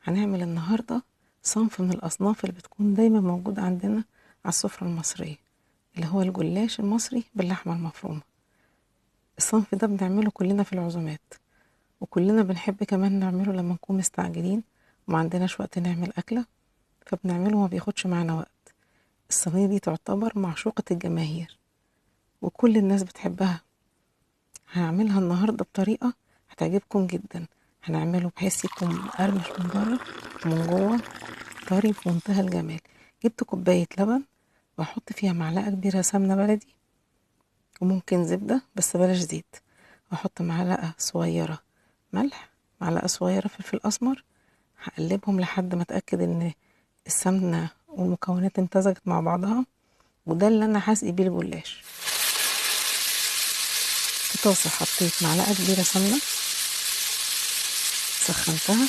هنعمل النهاردة صنف من الأصناف اللي بتكون دايما موجودة عندنا على السفرة المصرية، اللي هو الجلاش المصري باللحمة المفرومة. الصنف ده بنعمله كلنا في العزومات، وكلنا بنحب كمان نعمله لما نكون مستعجلين ومعندناش وقت نعمل أكلة، فبنعمله ما بياخدش معنا وقت. الصينية دي تعتبر معشوقة الجماهير وكل الناس بتحبها. هنعملها النهاردة بطريقة هتعجبكم جدا. هنعمله بحيث يكون مقرمش من بره ومن جوه طري في منتهى الجمال. جبت كوباية لبن واحط فيها معلقة كبيرة سمنة بلدي وممكن زبدة بس بلاش زيت، واحط معلقة صغيرة ملح، معلقة صغيرة فلفل اسمر. هقلبهم لحد ما اتأكد ان السمنة والمكونات امتزجت مع بعضها، وده اللي انا هسقي بيه الجلاش. في طاسة حطيت معلقة كبيرة سمنة، سخنتها